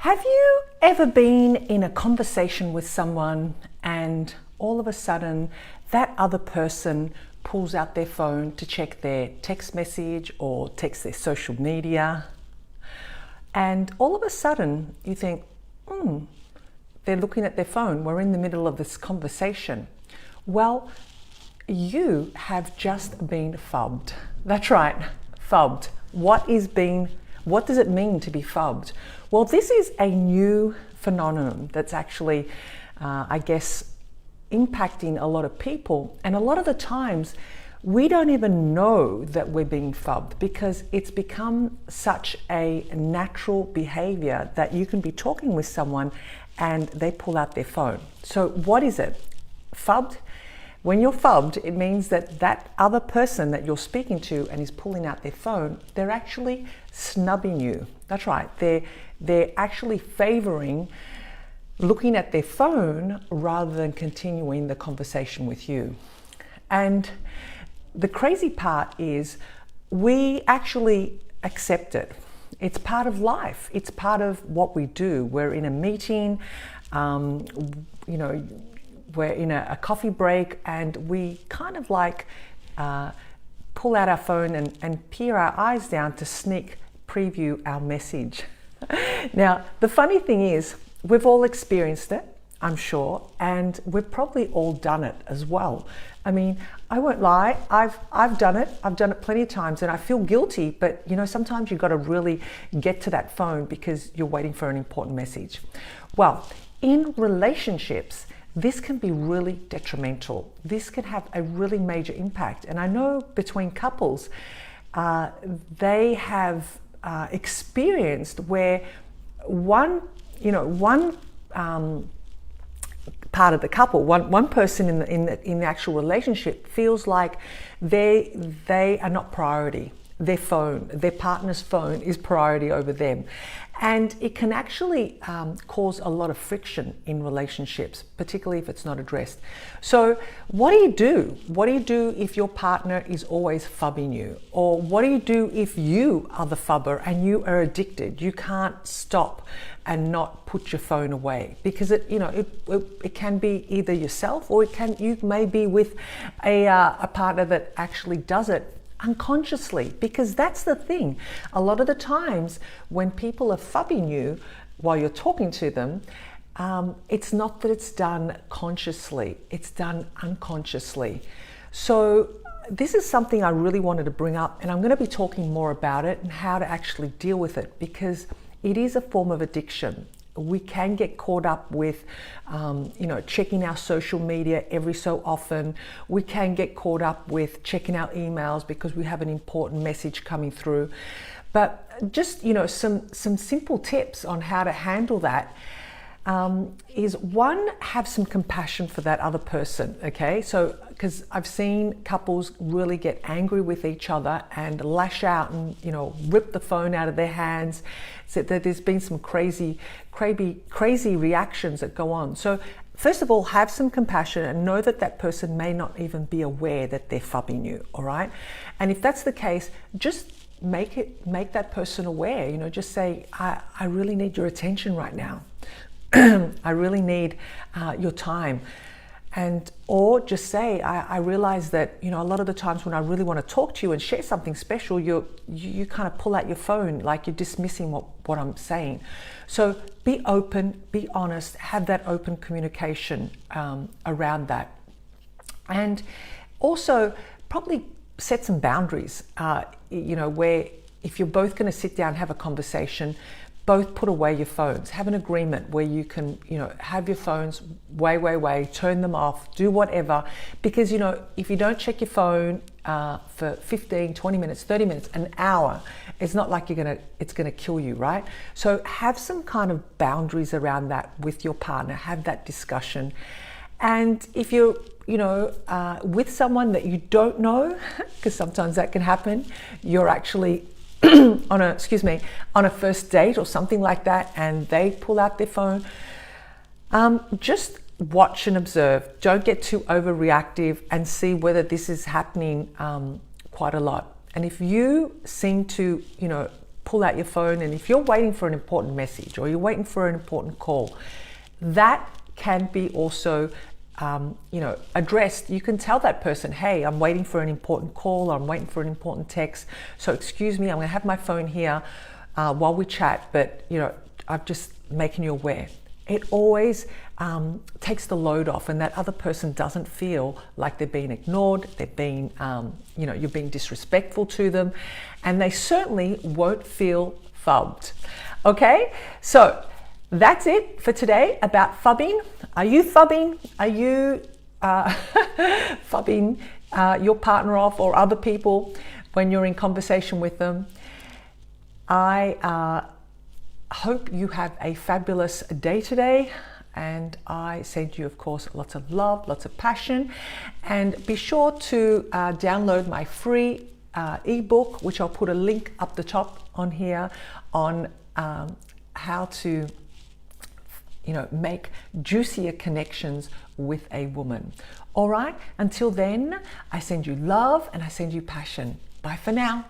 Have you ever been in a conversation with someone and all of a sudden that other person pulls out their phone to check their text message or text their social media, and all of a sudden you think, they're looking at their phone, we're in the middle of this conversation. Well, you have just been phubbed. That's right, phubbed. What does it mean to be phubbed? Well, this is a new phenomenon that's actually, I guess, impacting a lot of people. And a lot of the times, we don't even know that we're being phubbed because it's become such a natural behavior that you can be talking with someone and they pull out their phone. So what is it? Phubbed? When you're phubbed, it means that that other person that you're speaking to and is pulling out their phone, they're actually snubbing you. That's right. They're actually favoring looking at their phone rather than continuing the conversation with you. And the crazy part is we actually accept it. It's part of life. It's part of what we do. We're in a meeting, we're in a coffee break, and we kind of like pull out our phone and peer our eyes down to sneak preview our message. Now, the funny thing is, we've all experienced it, I'm sure, and we've probably all done it as well. I mean, I won't lie, I've done it. I've done it plenty of times and I feel guilty, but sometimes you've got to really get to that phone because you're waiting for an important message. Well, in relationships, this can be really detrimental. This can have a really major impact. And I know between couples, they have experienced where one part of the couple, one person in the actual relationship feels like they are not priority. Their partner's phone is priority over them. And it can actually cause a lot of friction in relationships, particularly if it's not addressed. So what do you do? What do you do if your partner is always phubbing you? Or what do you do if you are the phubber and you are addicted? You can't stop and not put your phone away, because it can be either yourself or you may be with a partner that actually does it unconsciously, because that's the thing. A lot of the times when people are phubbing you while you're talking to them, it's not that it's done consciously, it's done unconsciously. So this is something I really wanted to bring up, and I'm going to be talking more about it and how to actually deal with it, because it is a form of addiction. We can get caught up with, checking our social media every so often. We can get caught up with checking our emails because we have an important message coming through. But just, some simple tips on how to handle that is, one, have some compassion for that other person, okay? So, because I've seen couples really get angry with each other and lash out and, rip the phone out of their hands. So that there's been some crazy reactions that go on. So first of all, have some compassion and know that that person may not even be aware that they're phubbing you, all right? And if that's the case, just make that person aware, just say, I really need your attention right now. I really need your time. Or just say, I realize that, a lot of the times when I really want to talk to you and share something special, you kind of pull out your phone, like you're dismissing what I'm saying. So be open, be honest, have that open communication around that. And also probably set some boundaries, where if you're both going to sit down and have a conversation, both put away your phones. Have an agreement where you can, have your phones way, turn them off, do whatever. Because, if you don't check your phone for 15, 20 minutes, 30 minutes, an hour, it's not like it's gonna kill you, right? So have some kind of boundaries around that with your partner. Have that discussion. And if you're, with someone that you don't know, because sometimes that can happen, you're actually on a first date or something like that, and they pull out their phone, just watch and observe. Don't get too overreactive, and see whether this is happening quite a lot. And if you seem to pull out your phone, and if you're waiting for an important message or you're waiting for an important call, that can be also addressed. You can tell that person, hey, I'm waiting for an important call, or I'm waiting for an important text, so excuse me, I'm going to have my phone here while we chat, but I'm just making you aware. It always takes the load off, and that other person doesn't feel like they're being ignored, they're being, you're being disrespectful to them, and they certainly won't feel phubbed. Okay, so that's it for today about phubbing. Are you phubbing? Are you phubbing your partner off, or other people when you're in conversation with them? I hope you have a fabulous day today, and I send you, of course, lots of love, lots of passion, and be sure to download my free ebook, which I'll put a link up the top on here, on how to make juicier connections with a woman. All right, until then, I send you love and I send you passion. Bye for now.